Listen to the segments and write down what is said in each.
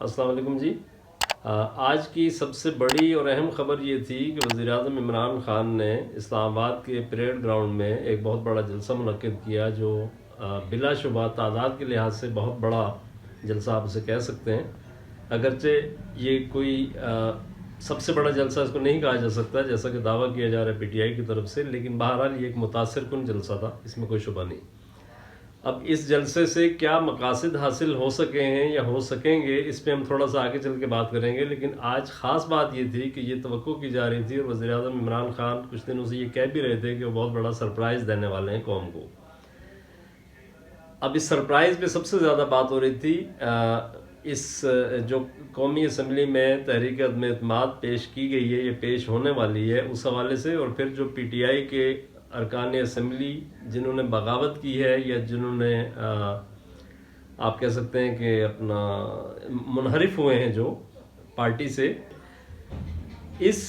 السلام علیکم جی۔ آج کی سب سے بڑی اور اہم خبر یہ تھی کہ وزیر اعظم عمران خان نے اسلام آباد کے پریڈ گراؤنڈ میں ایک بہت بڑا جلسہ منعقد کیا، جو بلا شبہ تعداد کے لحاظ سے بہت بڑا جلسہ آپ اسے کہہ سکتے ہیں۔ اگرچہ یہ کوئی سب سے بڑا جلسہ اس کو نہیں کہا جا سکتا جیسا کہ دعویٰ کیا جا رہا ہے پی ٹی آئی کی طرف سے، لیکن بہرحال یہ ایک متاثر کن جلسہ تھا، اس میں کوئی شبہ نہیں۔ اب اس جلسے سے کیا مقاصد حاصل ہو سکے ہیں یا ہو سکیں گے، اس پہ ہم تھوڑا سا آگے چل کے بات کریں گے، لیکن آج خاص بات یہ تھی کہ یہ توقع کی جا رہی تھی اور وزیر اعظم عمران خان کچھ دنوں سے یہ کہہ بھی رہے تھے کہ وہ بہت بڑا سرپرائز دینے والے ہیں قوم کو۔ اب اس سرپرائز پہ سب سے زیادہ بات ہو رہی تھی اس جو قومی اسمبلی میں تحریک عدم اعتماد پیش کی گئی ہے، یہ پیش ہونے والی ہے، اس حوالے سے، اور پھر جو پی ٹی آئی کے ارکان اسمبلی جنہوں نے بغاوت کی ہے یا جنہوں نے آپ کہہ سکتے ہیں کہ اپنا منحرف ہوئے ہیں جو پارٹی سے، اس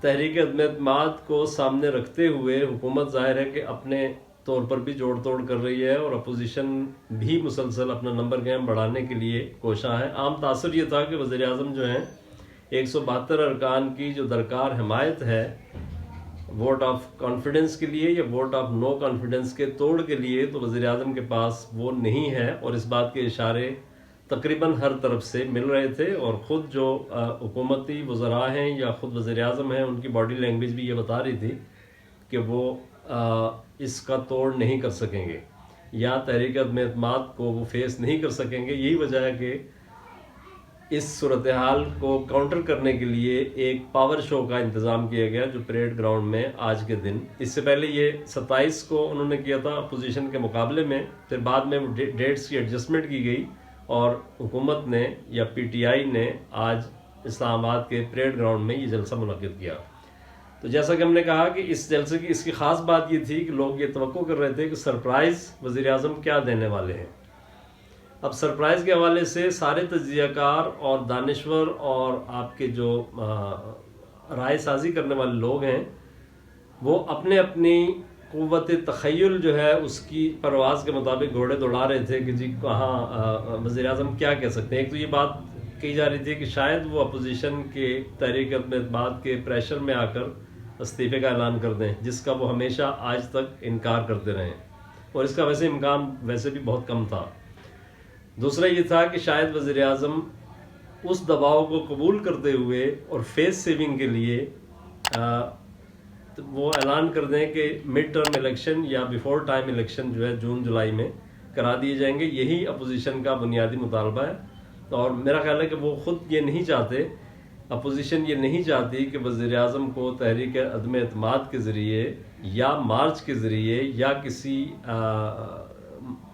تحریک عدم اعتماد کو سامنے رکھتے ہوئے حکومت ظاہر ہے کہ اپنے طور پر بھی جوڑ توڑ کر رہی ہے، اور اپوزیشن بھی مسلسل اپنا نمبر گیم بڑھانے کے لیے کوشاں ہے۔ عام تاثر یہ تھا کہ وزیر اعظم جو ہیں 172 ارکان کی جو درکار حمایت ہے ووٹ آف کانفیڈنس کے لیے یا ووٹ آف نو کانفیڈنس کے توڑ کے لیے، تو وزیر اعظم کے پاس وہ نہیں ہے، اور اس بات کے اشارے تقریباً ہر طرف سے مل رہے تھے، اور خود جو حکومتی وزراء ہیں یا خود وزیر اعظم ہیں ان کی باڈی لینگویج بھی یہ بتا رہی تھی کہ وہ اس کا توڑ نہیں کر سکیں گے یا تحریک عدم اعتماد کو وہ فیس نہیں کر سکیں گے۔ یہی وجہ ہے کہ اس صورتحال کو کاؤنٹر کرنے کے لیے ایک پاور شو کا انتظام کیا گیا جو پریڈ گراؤنڈ میں آج کے دن، اس سے پہلے یہ 27 کو انہوں نے کیا تھا اپوزیشن کے مقابلے میں، پھر بعد میں ڈیٹس کی ایڈجسٹمنٹ کی گئی اور حکومت نے یا پی ٹی آئی نے آج اسلام آباد کے پریڈ گراؤنڈ میں یہ جلسہ منعقد کیا۔ تو جیسا کہ ہم نے کہا کہ اس جلسے کی اس کی خاص بات یہ تھی کہ لوگ یہ توقع کر رہے تھے کہ سرپرائز وزیر اعظم کیا دینے والے ہیں۔ اب سرپرائز کے حوالے سے سارے تجزیہ کار اور دانشور اور آپ کے جو رائے سازی کرنے والے لوگ ہیں وہ اپنے اپنی قوت تخیل جو ہے اس کی پرواز کے مطابق گھوڑے دوڑا رہے تھے کہ جی کہاں وزیر اعظم کیا کہہ سکتے ہیں۔ ایک تو یہ بات کہی جا رہی تھی کہ شاید وہ اپوزیشن کے تحریک عدم اعتماد کے پریشر میں آ کر استعفے کا اعلان کر دیں، جس کا وہ ہمیشہ آج تک انکار کرتے رہے، اور اس کا ویسے امکان ویسے بھی بہت کم تھا۔ دوسرا یہ تھا کہ شاید وزیر اعظم اس دباؤ کو قبول کرتے ہوئے اور فیس سیونگ کے لیے وہ اعلان کر دیں کہ مڈ ٹرم الیکشن یا بیفور ٹائم الیکشن جو ہے جون جولائی میں کرا دیے جائیں گے۔ یہی اپوزیشن کا بنیادی مطالبہ ہے، اور میرا خیال ہے کہ وہ خود یہ نہیں چاہتے، اپوزیشن یہ نہیں چاہتی کہ وزیر اعظم کو تحریک عدم اعتماد کے ذریعے یا مارچ کے ذریعے یا کسی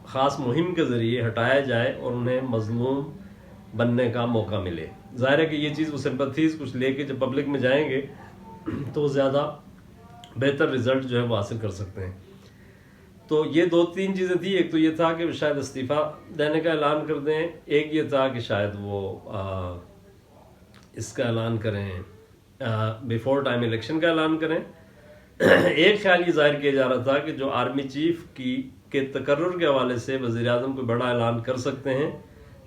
خاص مہم کے ذریعے ہٹایا جائے اور انہیں مظلوم بننے کا موقع ملے۔ ظاہر ہے کہ یہ چیز وہ سمپتھیز کچھ لے کے جب پبلک میں جائیں گے تو وہ زیادہ بہتر رزلٹ جو ہے وہ حاصل کر سکتے ہیں۔ تو یہ دو تین چیزیں تھیں، ایک تو یہ تھا کہ شاید استعفیٰ دینے کا اعلان کر دیں، ایک یہ تھا کہ شاید وہ اس کا اعلان کریں بیفور ٹائم الیکشن کا اعلان کریں۔ ایک خیال یہ ظاہر کیا جا رہا تھا کہ جو آرمی چیف کے تقرر کے حوالے سے وزیر اعظم کوئی بڑا اعلان کر سکتے ہیں،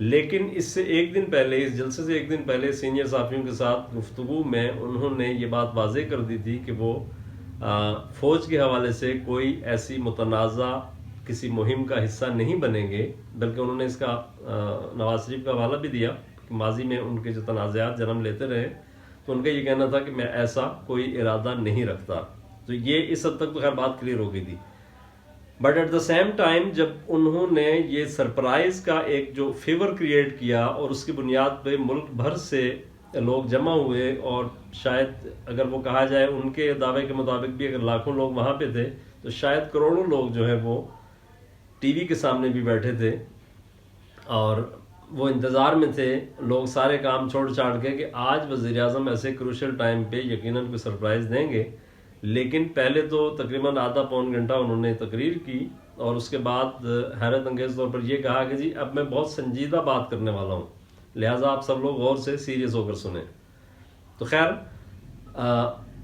لیکن اس سے ایک دن پہلے، اس جلسے سے ایک دن پہلے سینئر صحافیوں کے ساتھ گفتگو میں انہوں نے یہ بات واضح کر دی تھی کہ وہ فوج کے حوالے سے کوئی ایسی متنازع کسی مہم کا حصہ نہیں بنیں گے، بلکہ انہوں نے اس کا نواز شریف کا حوالہ بھی دیا کہ ماضی میں ان کے جو تنازعات جنم لیتے رہے، تو ان کا یہ کہنا تھا کہ میں ایسا کوئی ارادہ نہیں رکھتا۔ تو یہ اس حد تک تو خیر بات کلیئر ہو گئی تھی، but at the same time جب انہوں نے یہ سرپرائز کا ایک جو فیور کریٹ کیا اور اس کی بنیاد پہ ملک بھر سے لوگ جمع ہوئے، اور شاید اگر وہ کہا جائے ان کے دعوے کے مطابق بھی اگر لاکھوں لوگ وہاں پہ تھے تو شاید کروڑوں لوگ جو ہیں وہ ٹی وی کے سامنے بھی بیٹھے تھے اور وہ انتظار میں تھے، لوگ سارے کام چھوڑ چھاڑ کے کہ آج وزیر اعظم ایسے کروشل ٹائم پہ یقیناً کوئی سرپرائز دیں گے۔ لیکن پہلے تو تقریباً آدھا پون گھنٹہ انہوں نے تقریر کی، اور اس کے بعد حیرت انگیز طور پر یہ کہا کہ جی اب میں بہت سنجیدہ بات کرنے والا ہوں، لہٰذا آپ سب لوگ غور سے سیریس ہو کر سنیں۔ تو خیر